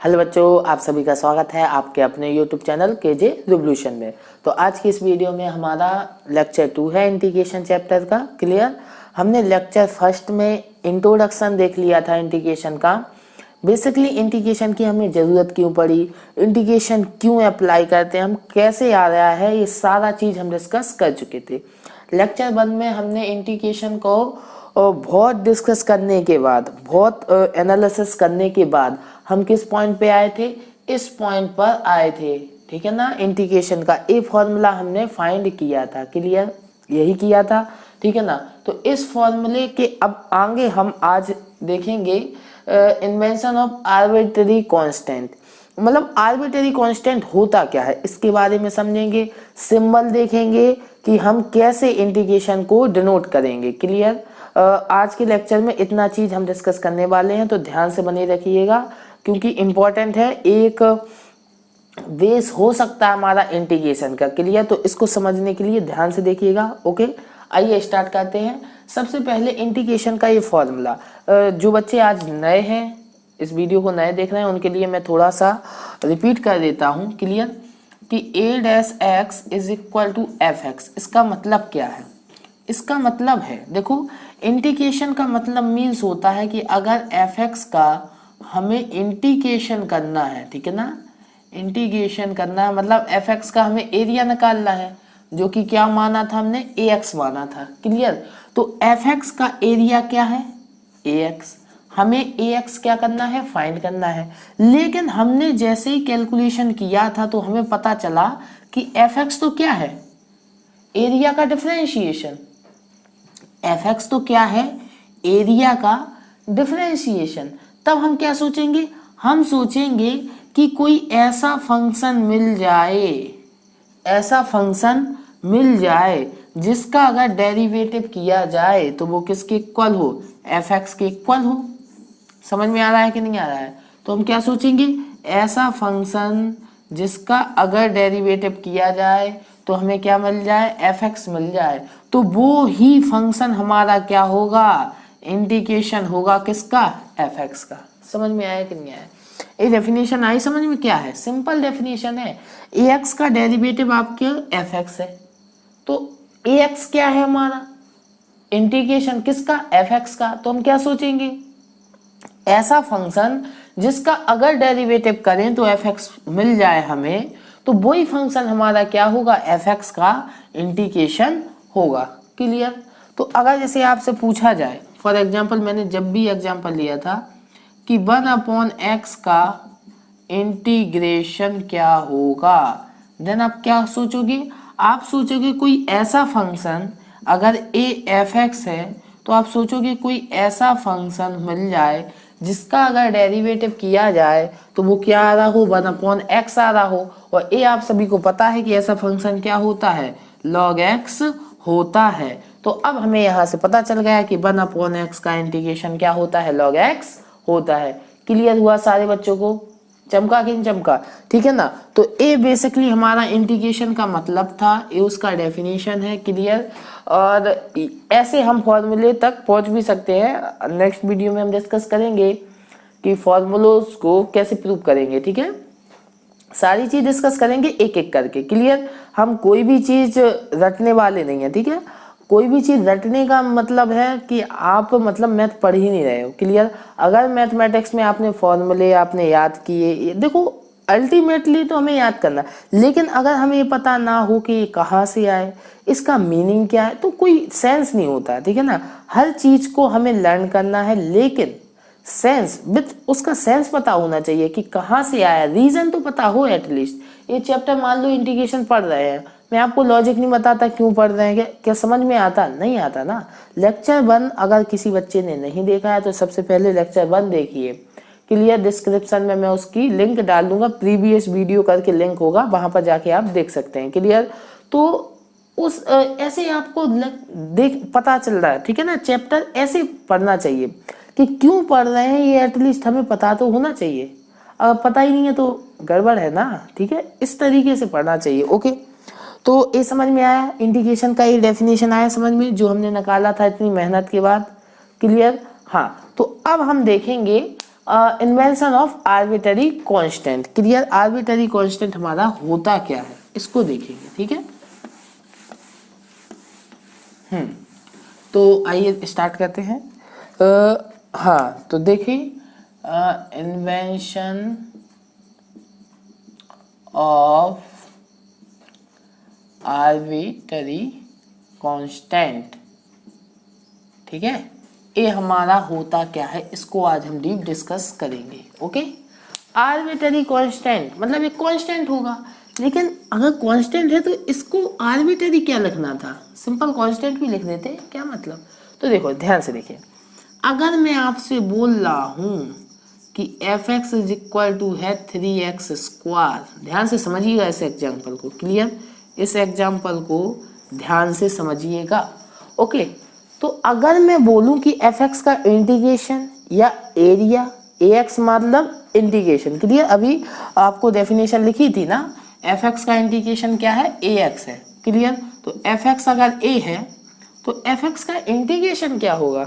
Hello बच्चों, आप सभी का स्वागत है आपके अपने यूट्यूब चैनल केजे रिवोल्यूशन में। तो आज की इस वीडियो में हमारा लेक्चर 2 है इंटीग्रेशन चैप्टर का। क्लियर। हमने लेक्चर फर्स्ट में इंट्रोडक्शन देख लिया था इंटीग्रेशन का। बेसिकली इंटीग्रेशन की हमें ज़रूरत क्यों पड़ी, इंटीग्रेशन क्यों अप्लाई करते हैं, हम कैसे आ रहा है, ये सारा चीज़ हम डिस्कस कर चुके थे। लेक्चर 1 में हमने इंटीग्रेशन को बहुत डिस्कस करने के बाद, बहुत एनालिसिस करने के बाद हम किस पॉइंट पे आए थे, इस पॉइंट पर आए थे। ठीक है ना। इंटीग्रेशन का ए फॉर्मूला हमने फाइंड किया था। क्लियर, यही किया था। ठीक है ना। तो इस फॉर्मूले के अब आगे हम आज देखेंगे इन्वेंशन ऑफ आर्बिट्रेरी कांस्टेंट। मतलब आर्बिट्रेरी कांस्टेंट होता क्या है इसके बारे में समझेंगे, सिंबल देखेंगे कि हम कैसे इंटीग्रेशन को डिनोट करेंगे। क्लियर। आज के लेक्चर में इतना चीज हम डिस्कस करने वाले हैं, तो ध्यान से बने रखिएगा क्योंकि इम्पोर्टेंट है। एक बेस हो सकता है हमारा इंटीग्रेशन का। क्लियर। तो इसको समझने के लिए ध्यान से देखिएगा। ओके, आइए स्टार्ट करते हैं। सबसे पहले इंटीग्रेशन का ये फॉर्मूला, जो बच्चे आज नए हैं, इस वीडियो को नए देख रहे हैं, उनके लिए मैं थोड़ा सा रिपीट कर देता हूँ। क्लियर। कि a-x is equal to f(x). इसका मतलब क्या है? इसका मतलब है, देखो, इंटीग्रेशन का मतलब मीन्स होता है कि अगर f(x) का हमें इंटीग्रेशन करना है, ठीक है ना, इंटीग्रेशन करना है, मतलब f(x) का हमें एरिया निकालना है, जो कि क्या माना था हमने, ax माना था। क्लियर। तो f(x) का एरिया क्या है, ax। हमें ax क्या करना है, फाइंड करना है। लेकिन हमने जैसे ही कैलकुलेशन किया था तो हमें पता चला कि f(x) तो क्या है, एरिया का डिफरेंशिएशन। f(x) तो क्या है, एरिया का डिफरेंशिएशन। तब हम क्या सोचेंगे, हम सोचेंगे कि कोई ऐसा फंक्शन मिल जाए, ऐसा फंक्शन मिल जाए जिसका अगर डेरिवेटिव किया जाए तो वो किसके इक्वल हो, f(x) के इक्वल हो। समझ में आ रहा है कि नहीं आ रहा है? तो हम क्या सोचेंगे, ऐसा फंक्शन जिसका अगर डेरिवेटिव किया जाए तो हमें क्या मिल जाए, f(x) मिल जाए। तो वो ही फंक्शन हमारा क्या होगा, इंटीग्रेशन होगा किसका, f(x) का। समझ में आया कि नहीं आया? ये डेफिनेशन आई समझ में? क्या है, सिंपल डेफिनेशन है। ax का डेरिवेटिव आपके f(x) है, तो ax क्या है हमारा, इंटीग्रेशन किसका, f(x) का। तो हम क्या सोचेंगे, ऐसा फंक्शन जिसका अगर डेरिवेटिव करें तो f(x) मिल जाए हमें, तो वही फंक्शन हमारा क्या होगा, f(x) का इंटीग्रेशन होगा। क्लियर। तो अगर जैसे आपसे पूछा जाए, फॉर एग्जांपल, मैंने जब भी एग्जांपल लिया था कि 1/x का इंटीग्रेशन क्या होगा, देन आप क्या सोचोगे, आप सोचोगे कोई ऐसा फंक्शन, अगर a f(x) है तो आप सोचोगे कोई ऐसा फंक्शन मिल जाए जिसका अगर डेरिवेटिव किया जाए तो वो क्या आ रहा हो, 1/x आ रहा हो। और a आप सभी को पता है कि ऐसा फंक्शन क्या होता है, log x होता है। तो अब हमें यहाँ से पता चल गया कि 1/x का इंटीग्रेशन क्या होता है, log x होता है। क्लियर हुआ सारे बच्चों को? चमका कि नहीं चमका? ठीक है ना। तो ए बेसिकली हमारा इंटीग्रेशन का मतलब था, ये उसका डेफिनेशन है। क्लियर। और ऐसे हम फॉर्मूले तक पहुंच भी सकते हैं। नेक्स्ट वीडियो में हम डिस्कस करेंगे कि फॉर्मूलोज को कैसे प्रूव करेंगे। ठीक है, सारी चीज डिस्कस करेंगे एक एक करके। क्लियर। हम कोई भी चीज रटने वाले नहीं है। ठीक है, कोई भी चीज रटने का मतलब है कि आप मतलब मैथ पढ़ ही नहीं रहे हो। क्लियर। अगर मैथमेटिक्स में आपने फॉर्मूले आपने याद किए, देखो अल्टीमेटली तो हमें याद करना, लेकिन अगर हमें ये पता ना हो कि ये कहाँ से आए, इसका मीनिंग क्या है, तो कोई सेंस नहीं होता। ठीक है ना। हर चीज को हमें लर्न करना है, लेकिन सेंस विथ उसका सेंस पता होना चाहिए कि कहाँ से आया, रीजन तो पता हो एटलीस्ट। ये चैप्टर मान लो इंटीग्रेशन पढ़ रहे हैं, मैं आपको लॉजिक नहीं बताता क्यों पढ़ रहे हैं, क्या समझ में आता, नहीं आता ना। लेक्चर 1 अगर किसी बच्चे ने नहीं देखा है तो सबसे पहले लेक्चर 1 देखिए। क्लियर। डिस्क्रिप्शन में मैं उसकी लिंक डाल दूंगा, प्रीवियस वीडियो करके लिंक होगा, वहां पर जाके आप देख सकते हैं। क्लियर। तो उस ऐसे आपको देख पता चल रहा है। ठीक है ना। चैप्टर ऐसे पढ़ना चाहिए कि क्यों पढ़ रहे हैं, ये एटलीस्ट हमें पता तो होना चाहिए। अगर पता ही नहीं है तो गड़बड़ है ना। ठीक है, इस तरीके से पढ़ना चाहिए। ओके, तो ये समझ में आया, इंटीग्रेशन का ये डेफिनेशन आया समझ में, जो हमने निकाला था इतनी मेहनत के बाद। क्लियर। हाँ, तो अब हम देखेंगे invention of arbitrary constant. Clear, arbitrary constant हमारा होता क्या है इसको देखेंगे, ठीक है। तो आइए स्टार्ट करते हैं। हाँ तो देखिए, इन्वेंशन ऑफ आर्बिट्ररी कांस्टेंट, ठीक है, ये हमारा होता क्या है इसको आज हम डीप डिस्कस करेंगे। ओके, आर्बिट्ररी कांस्टेंट मतलब एक कांस्टेंट होगा, लेकिन अगर कांस्टेंट है तो इसको आर्बिट्ररी क्या लिखना था, सिंपल कांस्टेंट भी लिख देते, क्या मतलब। तो देखो ध्यान से देखिए, अगर मैं आपसे बोल रहा हूं कि f x is equal to है 3x स्क्वायर, ध्यान से समझिएगा इस एग्जाम्पल को। क्लियर, इस एग्जाम्पल को ध्यान से समझिएगा। ओके, तो अगर मैं बोलूं कि एफ एक्स का इंटीग्रेशन या एरिया, ए एक्स मतलब इंटीग्रेशन, क्लियर, अभी आपको डेफिनेशन लिखी थी ना, एफ एक्स का इंटीग्रेशन क्या है, ए एक्स है। क्लियर, तो एफ एक्स अगर ए है तो एफ एक्स का इंटीग्रेशन क्या होगा,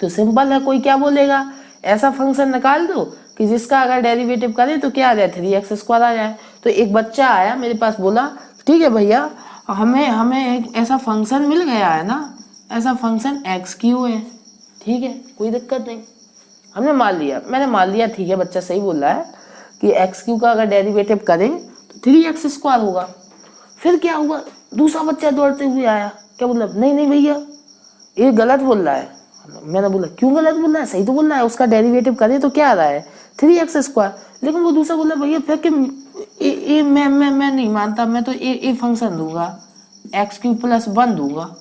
तो सिंपल है, कोई क्या बोलेगा, ऐसा फंक्शन निकाल दो कि जिसका अगर डेरिवेटिव करें तो क्या आ जाए, 3x स्क्वायर आ जाए। तो एक बच्चा आया मेरे पास, बोला ठीक है भैया, हमें एक ऐसा फंक्शन मिल गया है ना, ऐसा फंक्शन एक्स क्यू है, ठीक है, कोई दिक्कत नहीं, हमने मान लिया, मैंने मान लिया, ठीक है, बच्चा सही बोल रहा है कि एक्स क्यू का अगर डेरिवेटिव करें तो 3x स्क्वायर होगा। फिर क्या हुआ, दूसरा बच्चा दौड़ते हुए आया, क्या बोला, नहीं नहीं भैया ये गलत बोल रहा है। मैंने बोला क्यों गलत बोल रहा है, सही तो बोल रहा है, उसका डेरिवेटिव करें तो क्या आ रहा है, 3x स्क्वायर। लेकिन वो दूसरा बोला भैया फिर कि मैं नहीं मानता, मैं तो ए फंक्शन दूंगा, एक्स क्यू प्लस 1 दूंगा।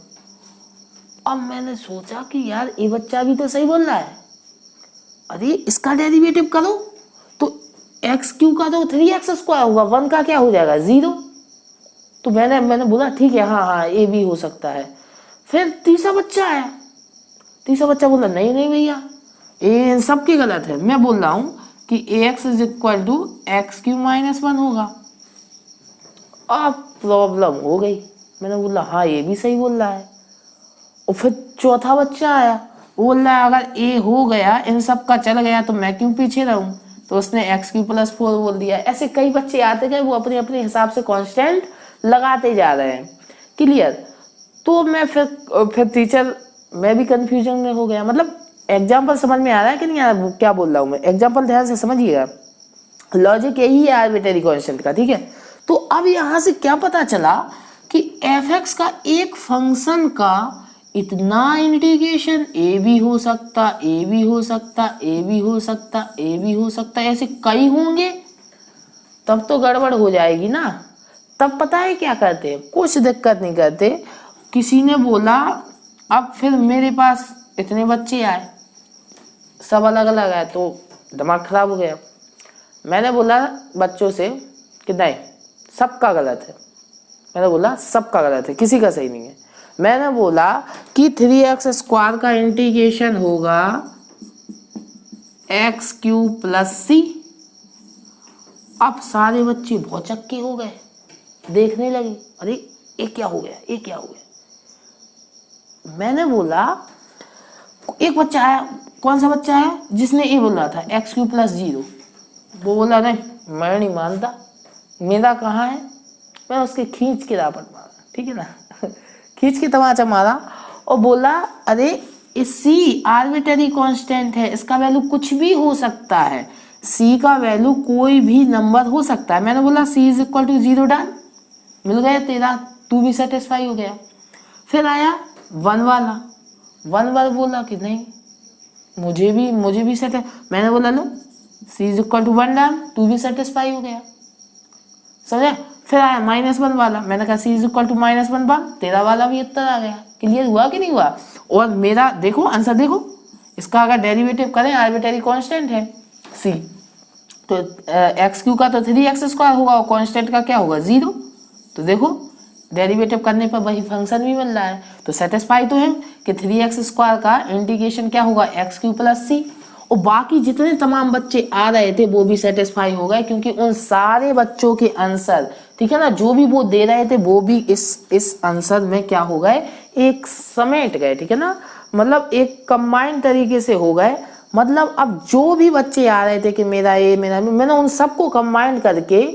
अब मैंने सोचा कि यार ये बच्चा भी तो सही बोल रहा है, अरे इसका डेरिवेटिव करो तो एक्स क्यू का तो 3x स्क्वायर होगा, 1 का क्या हो जाएगा, 0। तो मैंने बोला ठीक है, हाँ ये भी हो सकता है। फिर तीसरा बच्चा आया, तीसरा बच्चा बोला नहीं नहीं भैया ये सबके गलत है, मैं बोल रहा हूँ कि ax is equal to x q minus 1 होगा। अब प्रॉब्लम हो गई, मैंने बोला हाँ ये भी सही बोल रहा है। और फिर चौथा बच्चा आया, वो बोल रहा है अगर ए हो गया, इन सब का चल गया तो मैं क्यों पीछे रहूं, तो उसने एक्स क्यू प्लस 4 बोल दिया। ऐसे कई बच्चे आते गए, वो अपने अपने हिसाब से कांस्टेंट लगाते जा रहे हैं। क्लियर, तो मैं फिर टीचर, मैं भी कंफ्यूजन में हो गया। मतलब एग्जाम्पल समझ में आ रहा है कि नहीं आ रहा, क्या बोल रहा हूँ मैं, एग्जाम्पल ध्यान से समझिएगा, लॉजिक यही है आर्बिट्ररी कांस्टेंट का, ठीक है। तो अब यहाँ से क्या पता चला कि एफ एक्स का एक फंक्शन का इतना इंटीग्रेशन ए भी हो सकता, ए भी हो सकता, ए भी हो सकता, ए भी हो सकता, ऐसे कई होंगे, तब तो गड़बड़ हो जाएगी ना। तब पता है क्या करते हैं, कुछ दिक्कत नहीं करते, किसी ने बोला, अब फिर मेरे पास इतने बच्चे आए, सब अलग अलग आए, तो दिमाग खराब हो गया। मैंने बोला बच्चों से कि नहीं सबका गलत है, मैंने बोला सबका गलत है, किसी का सही नहीं है। मैंने बोला कि 3x स्क्वायर का इंटीग्रेशन होगा एक्स क्यू प्लस सी। अब सारे बच्चे बहुत चक्के हो गए, देखने लगे, अरे ये क्या हो गया, ये क्या हो गया। मैंने बोला, एक बच्चा आया, कौन सा बच्चा है, जिसने ये बोला था एक्स क्यू प्लस 0, वो बोला नहीं मैं नहीं मानता, मेरा कहाँ है। मैं उसके खींच के दापट मारा, ठीक है ना खींच के तमाचा मारा और बोला अरे सी आर्बिट्ररी कांस्टेंट है, इसका वैल्यू कुछ भी हो सकता है, सी का वैल्यू कोई भी नंबर हो सकता है। मैंने बोला सी इज इक्वल टू 0 डाल, मिल गया तेरा, तू भी सेटिस्फाई हो गया। फिर आया 1 वाला, 1 वाला बोला कि नहीं मुझे भी सेटिस्फाई, मैंने बोला लो सी इज इक्वल टू 1 डाल, तू भी सेटिस्फाई हो गया, समझे। फिर आया -1 वाला, मैंने कहा सी इज इक्वल टू -1 बार, तेरा वाला भी उत्तर आ गया। क्लियर हुआ कि नहीं हुआ। और मेरा देखो आंसर देखो, इसका अगर डेरिवेटिव करें, आर्बिट्ररी कांस्टेंट है सी, तो एक्स क्यू का तो 3x स्क्वायर होगा और कांस्टेंट का क्या होगा 0। तो देखो डेरिवेटिव करने पर वही फंक्शन भी मिल रहा है, तो सेटिस्फाई तो है कि 3x स्क्वायर का इंटीग्रेशन क्या होगा एक्स क्यू प्लस सी। और बाकी जितने तमाम बच्चे आ रहे थे वो भी सेटिस्फाई हो गए, क्योंकि उन सारे बच्चों के आंसर, ठीक है ना, जो भी वो दे रहे थे वो भी इस आंसर में क्या हो गए, एक समेट गए, ठीक है ना, मतलब एक कंबाइंड तरीके से हो गए। मतलब अब जो भी बच्चे आ रहे थे कि मेरा ये मेरा, मैंने उन सबको कंबाइन करके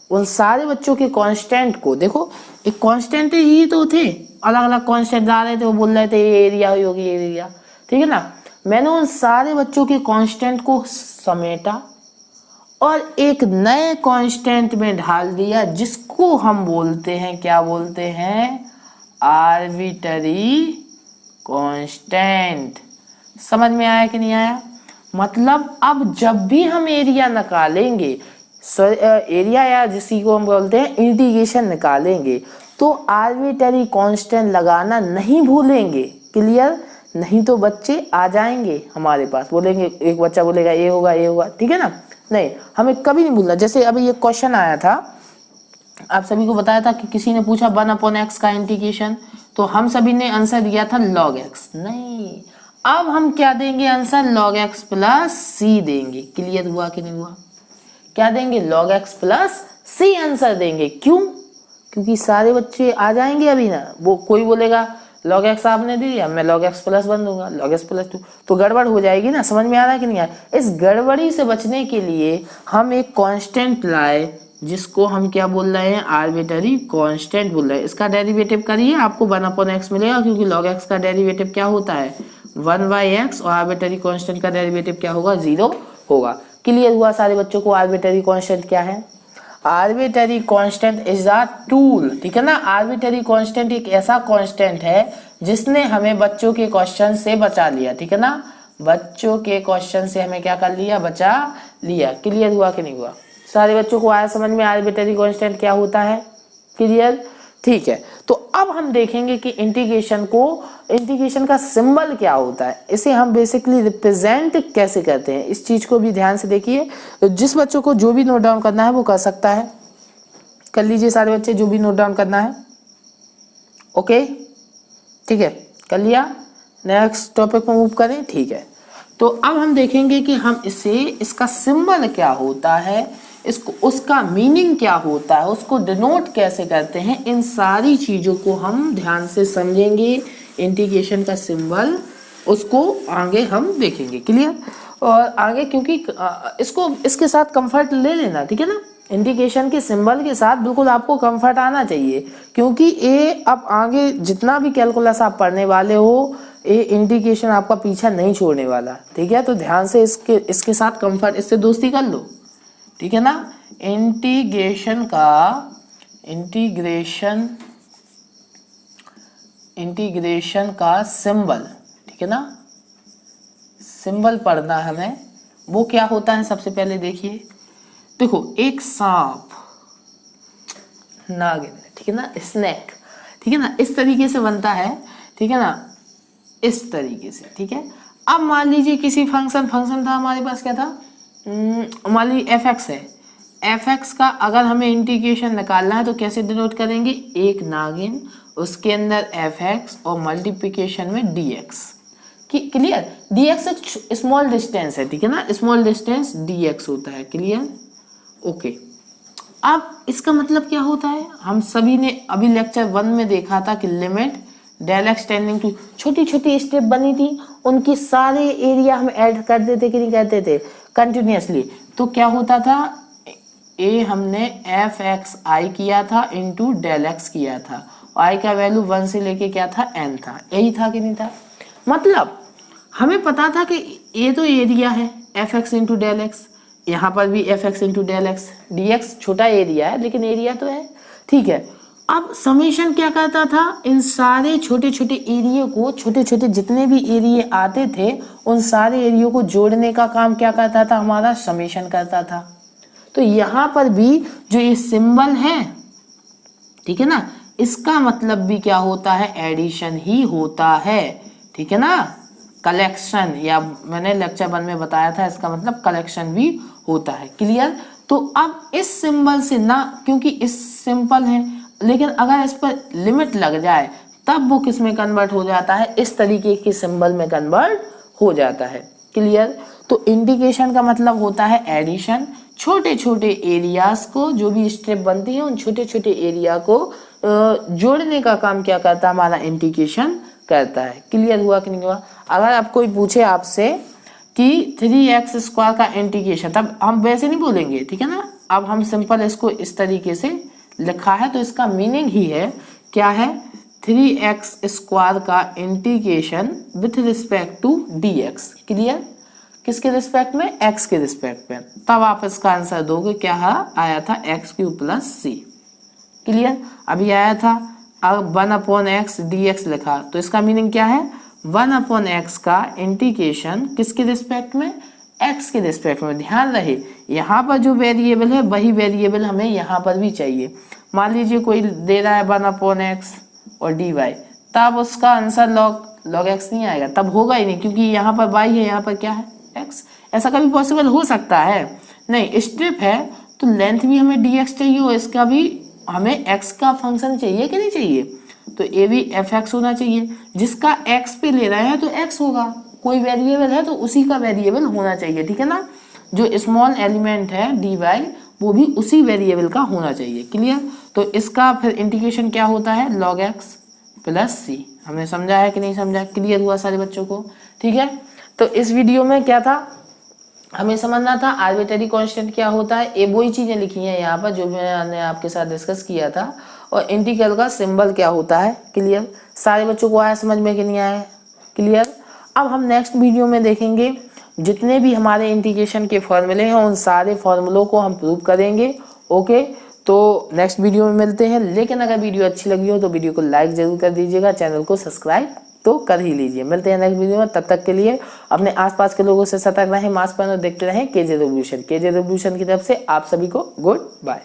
उन सारे बच्चों के कांस्टेंट को, देखो एक कांस्टेंट ही तो थे, अलग अलग कांस्टेंट आ रहे थे, वो बोल रहे थे ये एरिया होगी ये एरिया, ठीक है ना। मैंने उन सारे बच्चों के कांस्टेंट को समेटा और एक नए कांस्टेंट में ढाल दिया, जिसको हम बोलते हैं, क्या बोलते हैं, आर्बिट्ररी कांस्टेंट। समझ में आया कि नहीं आया? मतलब अब जब भी हम एरिया निकालेंगे, एरिया या जिसी को हम बोलते हैं इंटीग्रेशन निकालेंगे, तो आर्बिट्ररी कांस्टेंट लगाना नहीं भूलेंगे। क्लियर? नहीं तो बच्चे आ जाएंगे हमारे पास, बोलेंगे, एक बच्चा बोलेगा ये होगा ये होगा, ठीक है ना। नहीं, हमें कभी नहीं भूलना। जैसे अभी ये क्वेश्चन आया था, आप सभी को बताया था कि किसी ने पूछा 1/x का इंटीग्रेशन, तो हम सभी ने आंसर दिया था log x। नहीं, अब हम क्या देंगे answer, log x plus c देंगे। क्लियर हुआ कि नहीं हुआ? क्या देंगे, log x plus c answer देंगे। क्यों? क्योंकि सारे बच्चे आ जाएंगे अभी ना। वो कोई बोलेगा log x आपने दे दिया, मैं log x प्लस 1 दूंगा, log x प्लस 2, तो गड़बड़ हो जाएगी ना। समझ में आ रहा है कि नहीं आ रहा? इस गड़बड़ी से बचने के लिए हम एक कांस्टेंट लाए, जिसको हम क्या बोल रहे हैं, आर्बिट्ररी कांस्टेंट बोल रहे हैं। इसका डेरिवेटिव करिए, आपको 1/x मिलेगा, क्योंकि log x का डेरिवेटिव क्या होता है, 1/x, और आर्बिट्ररी कांस्टेंट का डेरिवेटिव क्या होगा, 0 होगा। क्लियर हुआ सारे बच्चों को आर्बिट्ररी कांस्टेंट क्या है? Arbitrary constant is a tool, ठीक है ना। आर्बिट्ररी कांस्टेंट एक ऐसा कांस्टेंट है जिसने हमें बच्चों के क्वेश्चन से बचा लिया, ठीक है ना। बच्चों के क्वेश्चन से हमें क्या कर लिया, बचा लिया। क्लियर हुआ कि नहीं हुआ? सारे बच्चों को आया समझ में आर्बिट्ररी कांस्टेंट क्या होता है? क्लियर? ठीक है। तो अब हम देखेंगे कि इंटीग्रेशन का सिंबल क्या होता है, इसे हम बेसिकली रिप्रेजेंट कैसे करते हैं। इस चीज को भी ध्यान से देखिए। जिस बच्चों को जो भी नोट डाउन करना है वो कर सकता है, कर लीजिए सारे बच्चे, जो भी नोट डाउन करना है। ओके, ठीक है, कर लिया। नेक्स्ट टॉपिक पर मूव करें, ठीक है। तो अब हम देखेंगे कि हम इसका सिंबल क्या होता है, इसको, उसका मीनिंग क्या होता है, उसको डिनोट कैसे करते हैं, इन सारी चीजों को हम ध्यान से समझेंगे। इंटीग्रेशन का सिंबल, उसको आगे हम देखेंगे। क्लियर? और आगे, क्योंकि इसको इसके साथ कंफर्ट ले लेना, ठीक है ना। इंटीग्रेशन के सिंबल के साथ बिल्कुल आपको कंफर्ट आना चाहिए, क्योंकि ये अब आगे जितना भी कैलकुलस आप पढ़ने वाले हो, ये इंटीग्रेशन आपका पीछा नहीं छोड़ने वाला, ठीक है। तो ध्यान से इसके साथ कंफर्ट, इससे दोस्ती कर लो, ठीक है ना। इंटीग्रेशन का सिंबल, ठीक है ना, सिंबल पढ़ना हमें। वो क्या होता है, सबसे पहले देखिए, देखो एक सांप, नागिन, ठीक है ना, स्नेक, ठीक है ना, इस तरीके से बनता है, ठीक है ना, इस तरीके से, ठीक है। अब मान लीजिए किसी फंक्शन था हमारे पास, क्या था, मान लीजिए fx है। fx का अगर हमें इंटीग्रेशन निकालना है तो कैसे डिनोट करेंगे, एक नागिन, उसके अंदर fx और मल्टीप्लिकेशन में dx। क्लियर? dx एक स्मॉल डिस्टेंस है, ठीक है ना, स्मॉल डिस्टेंस dx होता है। क्लियर? ओके। अब इसका मतलब क्या होता है, हम सभी ने अभी लेक्चर 1 में देखा था कि limit del x tending to, छोटी छोटी स्टेप बनी थी, उनकी सारे एरिया हम ऐड कर देते कि नहीं करते थे कंटिन्यूअसली। तो क्या होता था, ए हमने एफ एक्स आई किया था इंटू डेल एक्स किया था, आई का वैल्यू 1 से लेके क्या था, n था। यही था कि नहीं था? मतलब हमें पता था कि ये तो एरिया है f x into del x, यहाँ पर भी f x into del x, d x छोटा एरिया है लेकिन एरिया तो है, ठीक है। अब समेशन क्या करता था, इन सारे छोटे छोटे एरिया को, छोटे छोटे जितने भी एरिया आते थे उन सारे एरिया को जोड़ने का काम क्या करता था, हमारा समेशन करता था। तो यहाँ पर भी जो ये सिंबल है, ठीक है ना, इसका मतलब भी क्या होता है, एडिशन ही होता है, ठीक है ना, कलेक्शन, या मैंने लेक्चर 1 में बताया था इसका मतलब कलेक्शन भी होता है। क्लियर? तो अब इस सिंबल से ना, क्योंकि इस सिंपल है, लेकिन अगर इस पर लिमिट लग जाए तब वो किस में कन्वर्ट हो जाता है, इस तरीके के सिंबल में कन्वर्ट हो जाता है। क्लियर? तो इंटीग्रेशन का मतलब होता है एडिशन, छोटे छोटे एरियाज को, जो भी स्टेप बनती है उन छोटे छोटे एरिया को जोड़ने का काम क्या करता है, हमारा इंटीग्रेशन करता है। क्लियर हुआ कि नहीं हुआ? अगर आप कोई पूछे आपसे कि 3x स्क्वायर का इंटीग्रेशन, तब हम वैसे नहीं बोलेंगे, ठीक है ना। अब हम सिंपल इसको इस तरीके से लिखा है, तो इसका मीनिंग ही है, क्या है, 3x स्क्वायर का integration with respect to dx। Clear, किसके रिस्पेक्ट में, x के रिस्पेक्ट में। तब आप इसका आंसर दोगे, क्या आया था, x³ प्लस c। क्लियर, अभी आया था, अब 1/x dx लिखा, तो इसका मीनिंग क्या है, 1/x का इंटीग्रेशन किसके रिस्पेक्ट में, x के रिस्पेक्ट में। ध्यान रहे यहाँ पर जो वेरिएबल है वही वेरिएबल हमें यहाँ पर भी चाहिए। मान लीजिए कोई दे रहा है 1/x और dy, तब उसका आंसर log x नहीं आएगा, तब होगा ही नहीं, क्योंकि यहाँ पर y है, यहाँ पर क्या है, x। ऐसा कभी पॉसिबल हो सकता है नहीं, स्ट्रिप है तो लेंथ भी हमें dx चाहिए और इसका भी हमें x का फंक्शन चाहिए कि नहीं चाहिए, तो ये भी fx होना चाहिए। जिसका x पे ले रहे हैं तो x होगा, कोई वेरिएबल है तो उसी का वेरिएबल होना चाहिए, ठीक है ना। जो स्मॉल एलिमेंट है dy वो भी उसी वेरिएबल का होना चाहिए। क्लियर, तो इसका फिर इंटीग्रेशन क्या होता है, log x प्लस c। हमने समझा है कि नहीं समझा, क्लियर हुआ सारे बच्चों को, ठीक है। तो इस वीडियो में क्या था, हमें समझना था आर्बिट्रेरी कांस्टेंट क्या होता है, ये वही चीजें लिखी हैं यहाँ पर जो मैंने आपके साथ डिस्कस किया था, और इंटीग्रल का सिंबल क्या होता है। क्लियर, सारे बच्चों को आया समझ में कि नहीं आया, क्लियर। अब हम नेक्स्ट वीडियो में देखेंगे जितने भी हमारे इंटीग्रेशन के फॉर्मूले हैं उन सारे फॉर्मूलों को हम प्रूव करेंगे। ओके, तो नेक्स्ट वीडियो में मिलते हैं। लेकिन अगर वीडियो अच्छी लगी हो तो वीडियो को लाइक जरूर कर दीजिएगा, चैनल को सब्सक्राइब तो कर ही लीजिए। मिलते हैं नेक्स्ट वीडियो में, तब तक के लिए अपने आसपास के लोगों से सतर्क रहें, मास्क पहनो, देखते रहें केजे रिवॉल्यूशन। केजे रिवॉल्यूशन की तरफ से आप सभी को गुड बाय।